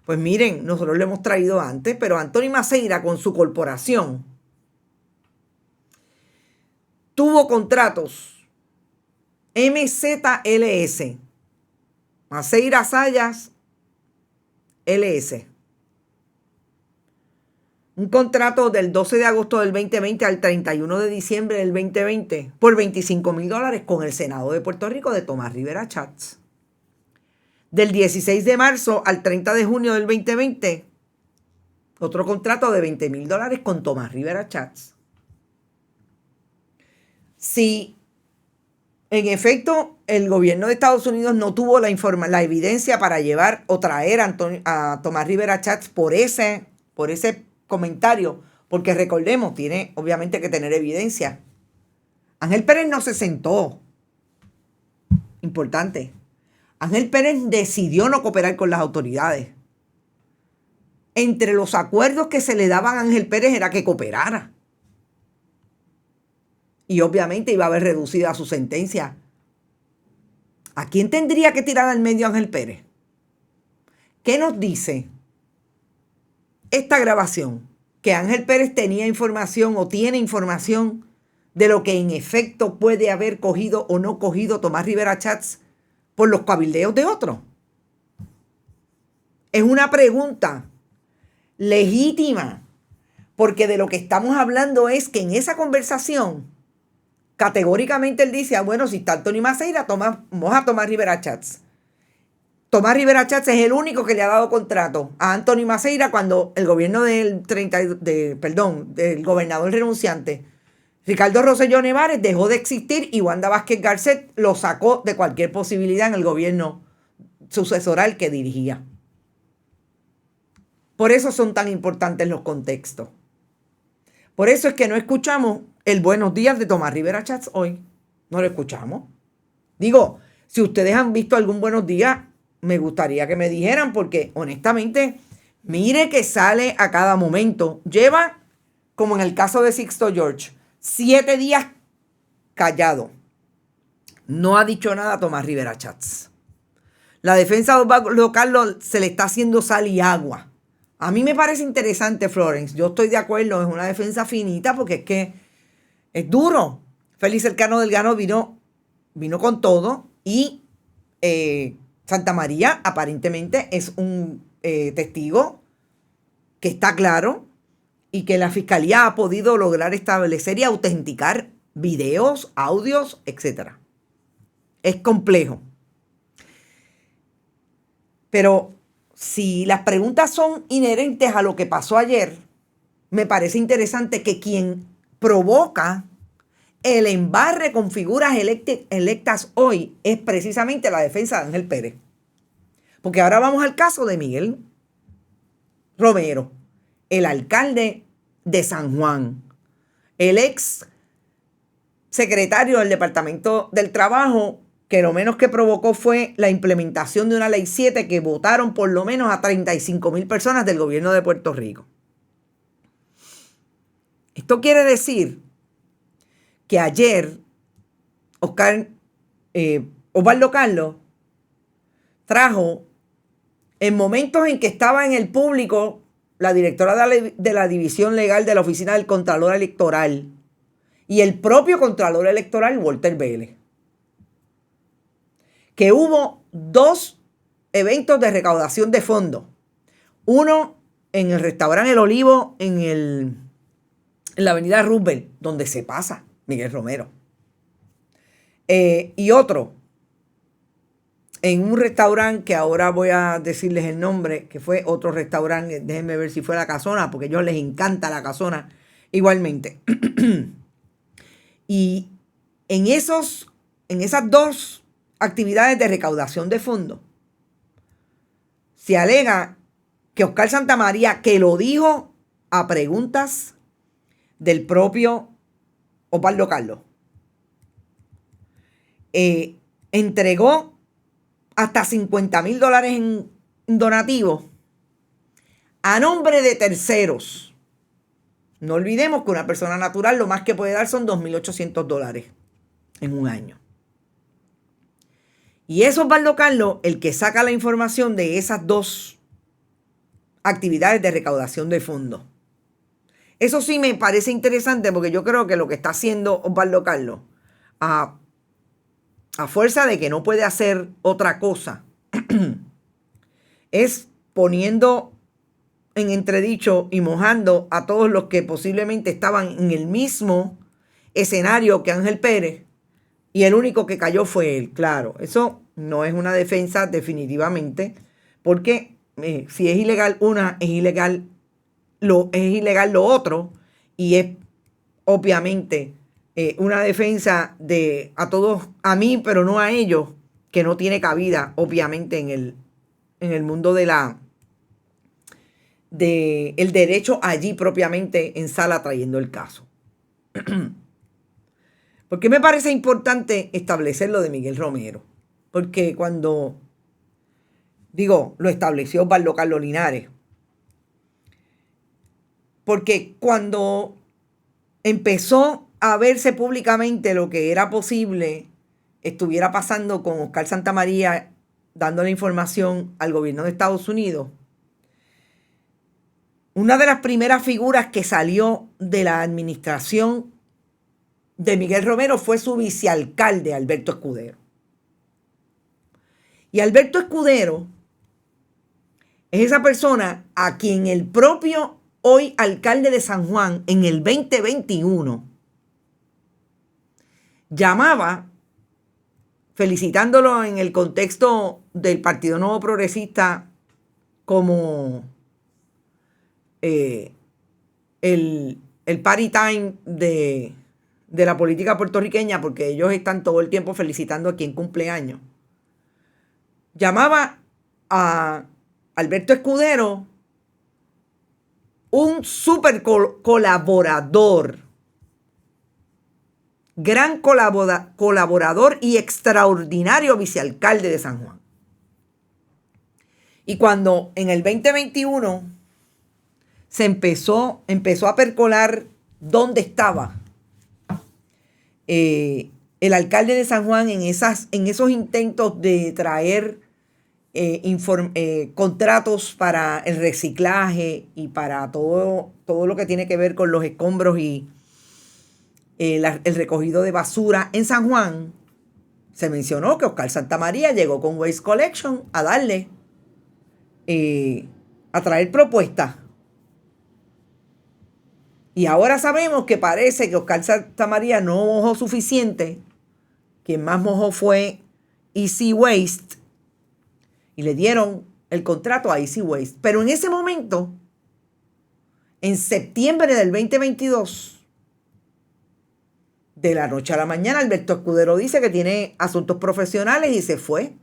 Pues miren, nosotros lo hemos traído antes, pero Anthony Maceira con su corporación tuvo contratos MZLS, Maceira Sayas LS. Un contrato del 12 de agosto del 2020 al 31 de diciembre del 2020 por $25,000 con el Senado de Puerto Rico de Tomás Rivera Chats. Del 16 de marzo al 30 de junio del 2020, otro contrato de $20,000 con Tomás Rivera Chats. Si en efecto el gobierno de Estados Unidos no tuvo la evidencia para llevar o traer a Tomás Rivera Chats por ese comentario, Porque recordemos, tiene obviamente que tener evidencia. Ángel Pérez no se sentó. Importante. Ángel Pérez decidió no cooperar con las autoridades. Entre los acuerdos que se le daban a Ángel Pérez era que cooperara. Y obviamente iba a haber reducida su sentencia. ¿A quién tendría que tirar al medio Ángel Pérez? ¿Qué nos dice esta grabación? Que Ángel Pérez tenía información o tiene información de lo que en efecto puede haber cogido o no cogido Tomás Rivera Schatz por los cabildeos de otros. Es una pregunta legítima, porque de lo que estamos hablando es que en esa conversación categóricamente él dice, bueno, si está Anthony Maceira, vamos a Tomás Rivera Schatz. Tomás Rivera Schatz es el único que le ha dado contrato a Anthony Maceira cuando el gobierno del gobernador renunciante Ricardo Rosselló Nevares dejó de existir y Wanda Vázquez Garcet lo sacó de cualquier posibilidad en el gobierno sucesoral que dirigía. Por eso son tan importantes los contextos. Por eso es que no escuchamos el buenos días de Tomás Rivera Schatz hoy. No lo escuchamos. Digo, si ustedes han visto algún buenos días, me gustaría que me dijeran, porque honestamente, mire que sale a cada momento. Lleva, como en el caso de Sixto George, 7 días callado. No ha dicho nada a Tomás Rivera Schatz. La defensa local se le está haciendo sal y agua. A mí me parece interesante, Florence. Yo estoy de acuerdo, es una defensa finita porque es que es duro. Félix Elcano Delgado vino con todo y Santa María aparentemente es un testigo que está claro y que la fiscalía ha podido lograr establecer y autenticar videos, audios, etc. Es complejo. Pero si las preguntas son inherentes a lo que pasó ayer, me parece interesante que quien provoca el embarre con figuras electas hoy es precisamente la defensa de Ángel Pérez. Porque ahora vamos al caso de Miguel Romero, el alcalde de San Juan, el ex secretario del Departamento del Trabajo, que lo menos que provocó fue la implementación de una ley 7 que votaron por lo menos a 35,000 personas del gobierno de Puerto Rico. Esto quiere decir que ayer Osvaldo Carlos trajo, en momentos en que estaba en el público la directora de la División Legal de la Oficina del Contralor Electoral y el propio Contralor Electoral, Walter Vélez, que hubo 2 eventos de recaudación de fondos. Uno en el restaurante El Olivo en la avenida Roosevelt, donde se pasa Miguel Romero. Y otro en un restaurante que ahora voy a decirles el nombre, que fue otro restaurante, déjenme ver si fue La Casona, porque a ellos les encanta La Casona igualmente. Y en esas 2 actividades de recaudación de fondos, se alega que Oscar Santamaría, que lo dijo a preguntas del propio Osvaldo Carlos, entregó hasta $50,000 en donativos a nombre de terceros. No olvidemos que una persona natural lo más que puede dar son $2,800 en un año. Y es Osvaldo Carlos el que saca la información de esas 2 actividades de recaudación de fondos. Eso sí me parece interesante porque yo creo que lo que está haciendo Osvaldo Carlos, a fuerza de que no puede hacer otra cosa, es poniendo en entredicho y mojando a todos los que posiblemente estaban en el mismo escenario que Ángel Pérez, y el único que cayó fue él. Claro, eso no es una defensa definitivamente, porque si es ilegal una, es ilegal lo otro, y es obviamente una defensa de a todos, a mí, pero no a ellos, que no tiene cabida, obviamente, en el mundo de del derecho allí propiamente en sala trayendo el caso. ¿Por qué me parece importante establecer lo de Miguel Romero? Porque cuando, lo estableció Osvaldo Carlos Linares. Porque cuando empezó a verse públicamente lo que era posible estuviera pasando con Oscar Santamaría dando la información al gobierno de Estados Unidos, una de las primeras figuras que salió de la administración de Miguel Romero fue su vicealcalde, Alberto Escudero. Y Alberto Escudero es esa persona a quien el propio hoy alcalde de San Juan en el 2021 llamaba, felicitándolo en el contexto del Partido Nuevo Progresista como el party time de la política puertorriqueña, porque ellos están todo el tiempo felicitando a quien cumple años. Llamaba a Alberto Escudero un súper colaborador, gran colaborador y extraordinario vicealcalde de San Juan. Y cuando en el 2021 se empezó a percolar dónde estaba el alcalde de San Juan en esos intentos de traer contratos para el reciclaje y para todo lo que tiene que ver con los escombros y el recogido de basura en San Juan, se mencionó que Oscar Santamaría llegó con Waste Collection a darle, a traer propuestas. Y ahora sabemos que parece que Oscar Santamaría no mojó suficiente. Quien más mojó fue Easy Waste. Y le dieron el contrato a Easy Waste. Pero en ese momento, en septiembre del 2022, de la noche a la mañana, Alberto Escudero dice que tiene asuntos profesionales y se fue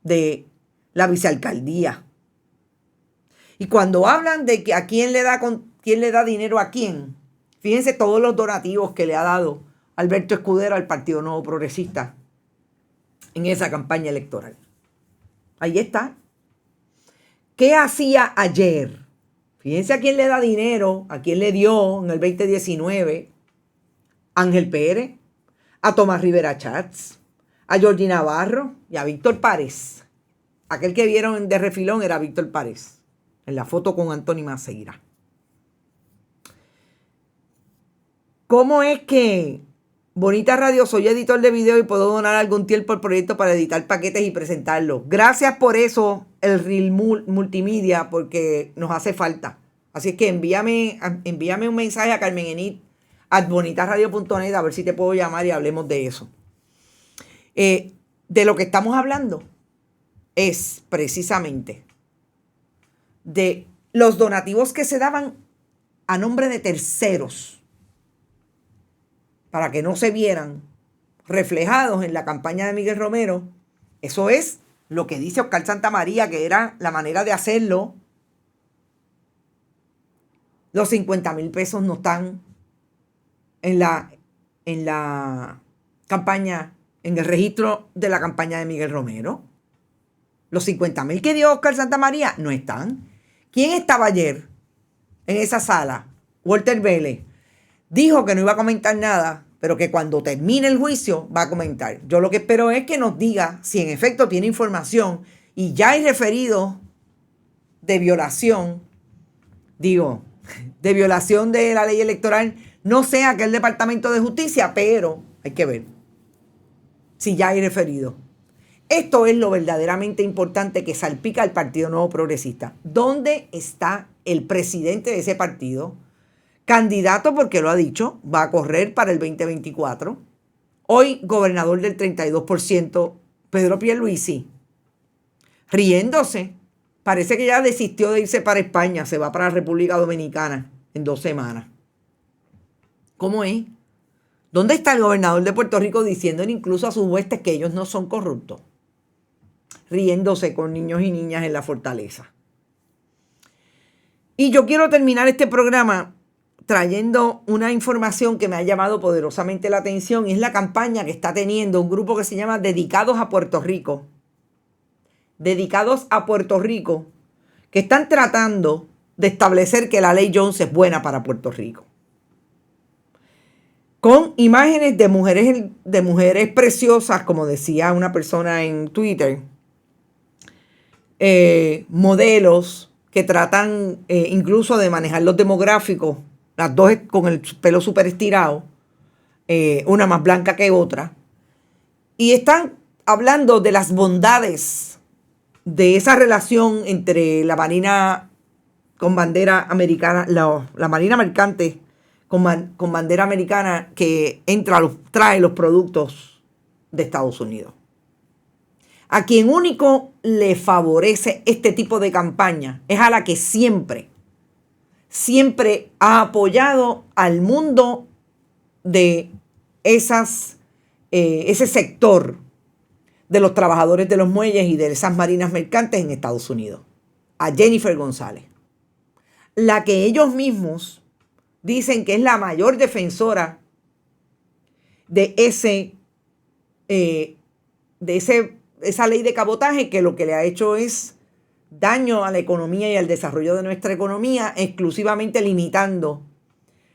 de la vicealcaldía. Y cuando hablan de que a quién le da dinero a quién, fíjense todos los donativos que le ha dado Alberto Escudero al Partido Nuevo Progresista en esa campaña electoral. Ahí está. ¿Qué hacía ayer? Fíjense a quién le da dinero, a quién le dio en el 2019. Ángel Pérez, a Tomás Rivera Chats, a Georgie Navarro y a Víctor Párez. Aquel que vieron de refilón era Víctor Párez, en la foto con Anthony Maceira. ¿Cómo es que Bonita Radio, soy editor de video y puedo donar algún tiempo al proyecto para editar paquetes y presentarlos? Gracias por eso, el Reel Multimedia, porque nos hace falta. Así es que envíame un mensaje a carmenenit@bonitasradio.net a ver si te puedo llamar y hablemos de eso. De lo que estamos hablando es precisamente de los donativos que se daban a nombre de terceros para que no se vieran reflejados en la campaña de Miguel Romero. Eso es lo que dice Oscar Santamaría, que era la manera de hacerlo. Los 50,000 pesos no están en la campaña, en el registro de la campaña de Miguel Romero. Los 50,000 que dio Oscar Santamaría no están. ¿Quién estaba ayer en esa sala? Walter Vélez. Dijo que no iba a comentar nada, pero que cuando termine el juicio va a comentar. Yo lo que espero es que nos diga si en efecto tiene información y ya hay referidos de violación, de violación de la ley electoral, no sé a qué Departamento de Justicia, pero hay que ver si ya hay referido. Esto es lo verdaderamente importante que salpica al Partido Nuevo Progresista. ¿Dónde está el presidente de ese partido? Candidato, porque lo ha dicho, va a correr para el 2024. Hoy gobernador del 32%, Pedro Pierluisi, riéndose. Parece que ya desistió de irse para España, se va para la República Dominicana en 2 semanas. ¿Cómo es? ¿Dónde está el gobernador de Puerto Rico diciendo incluso a sus huestes que ellos no son corruptos? Riéndose con niños y niñas en la fortaleza. Y yo quiero terminar este programa trayendo una información que me ha llamado poderosamente la atención, y es la campaña que está teniendo un grupo que se llama Dedicados a Puerto Rico. Dedicados a Puerto Rico, que están tratando de establecer que la ley Jones es buena para Puerto Rico. Con imágenes de mujeres preciosas, como decía una persona en Twitter, modelos que tratan incluso de manejar los demográficos, las dos con el pelo súper estirado, una más blanca que otra, y están hablando de las bondades de esa relación entre la Marina con bandera americana, la Marina mercante con bandera americana que trae los productos de Estados Unidos. A quien único le favorece este tipo de campaña es a la que siempre ha apoyado al mundo de ese sector de los trabajadores de los muelles y de esas marinas mercantes en Estados Unidos, a Jennifer González, la que ellos mismos dicen que es la mayor defensora de esa ley de cabotaje, que lo que le ha hecho es daño a la economía y al desarrollo de nuestra economía, exclusivamente limitando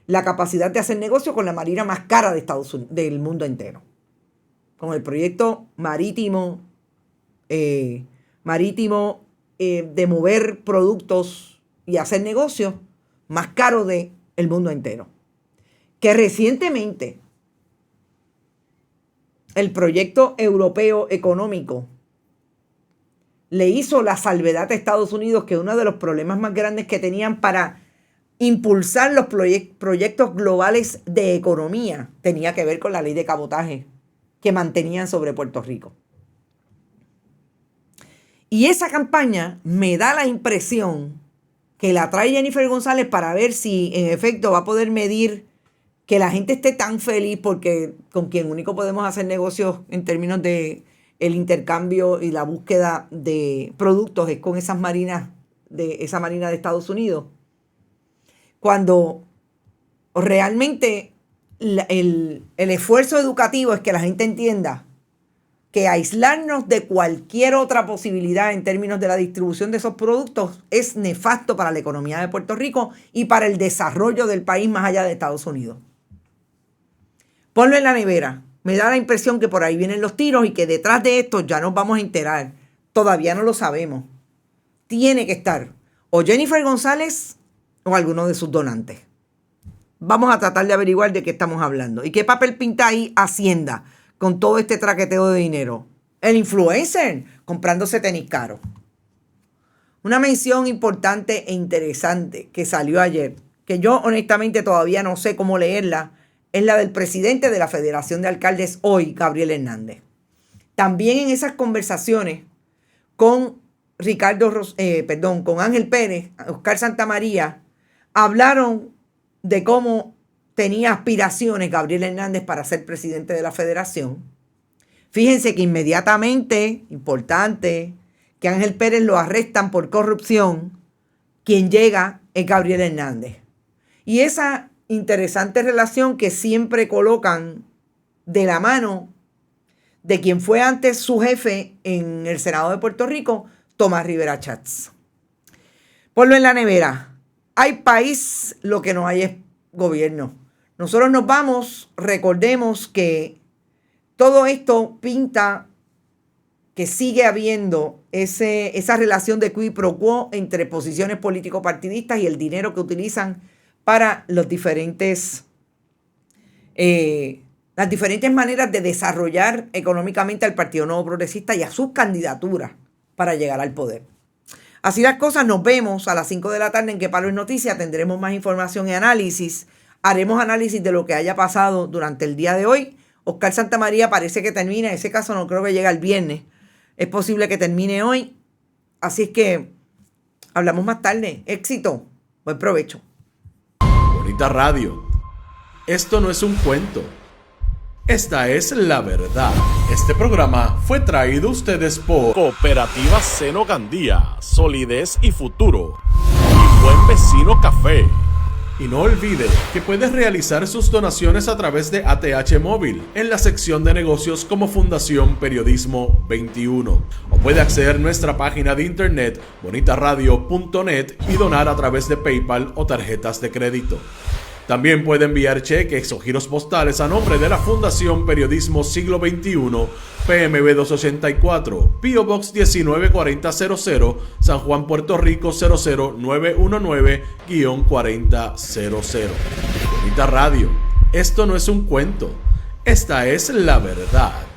la capacidad de hacer negocio con la marina más cara de Estados Unidos, del mundo entero, con el proyecto marítimo de mover productos y hacer negocios más caro del mundo entero. Que recientemente el proyecto europeo económico le hizo la salvedad a Estados Unidos que uno de los problemas más grandes que tenían para impulsar los proyectos globales de economía tenía que ver con la ley de cabotaje que mantenían sobre Puerto Rico. Y esa campaña me da la impresión que la trae Jennifer González para ver si en efecto va a poder medir que la gente esté tan feliz, porque con quien único podemos hacer negocios en términos de el intercambio y la búsqueda de productos es con esa marina de Estados Unidos. Cuando realmente el esfuerzo educativo es que la gente entienda que aislarnos de cualquier otra posibilidad en términos de la distribución de esos productos es nefasto para la economía de Puerto Rico y para el desarrollo del país más allá de Estados Unidos. Ponlo en la nevera. Me da la impresión que por ahí vienen los tiros y que detrás de esto ya nos vamos a enterar. Todavía no lo sabemos. Tiene que estar o Jennifer González o alguno de sus donantes. Vamos a tratar de averiguar de qué estamos hablando. ¿Y qué papel pinta ahí Hacienda con todo este traqueteo de dinero? El influencer comprándose tenis caros. Una mención importante e interesante que salió ayer, que yo honestamente todavía no sé cómo leerla, es la del presidente de la Federación de Alcaldes hoy, Gabriel Hernández. También en esas conversaciones con con Ángel Pérez, Oscar Santamaría, hablaron de cómo tenía aspiraciones Gabriel Hernández para ser presidente de la Federación. Fíjense que inmediatamente, importante, que Ángel Pérez lo arrestan por corrupción, quien llega es Gabriel Hernández. Y esa interesante relación que siempre colocan de la mano de quien fue antes su jefe en el Senado de Puerto Rico, Tomás Rivera Chats. Ponlo en la nevera. Hay país, lo que no hay es gobierno. Nosotros nos vamos, recordemos que todo esto pinta que sigue habiendo esa relación de quid pro quo entre posiciones político-partidistas y el dinero que utilizan para las diferentes maneras de desarrollar económicamente al Partido Nuevo Progresista y a sus candidaturas para llegar al poder. Así las cosas, nos vemos a las 5 de la tarde en Que Palo es Noticia. Tendremos más información y análisis. Haremos análisis de lo que haya pasado durante el día de hoy. Oscar Santamaría parece que termina. En ese caso no creo que llegue el viernes. Es posible que termine hoy. Así es que hablamos más tarde. Éxito. Buen provecho. Bonita Radio. Esto no es un cuento. Esta es la verdad. Este programa fue traído a ustedes por Cooperativa Seno Gandía, solidez y futuro. Buen Vecino Café. Y no olvide que puede realizar sus donaciones a través de ATH Móvil en la sección de negocios como Fundación Periodismo 21. O puede acceder a nuestra página de internet bonitaradio.net y donar a través de PayPal o tarjetas de crédito. También puede enviar cheques o giros postales a nombre de la Fundación Periodismo Siglo XXI, PMB 284, P.O. Box 194000, San Juan, Puerto Rico 00919-4000. Bonita Radio, esto no es un cuento, esta es la verdad.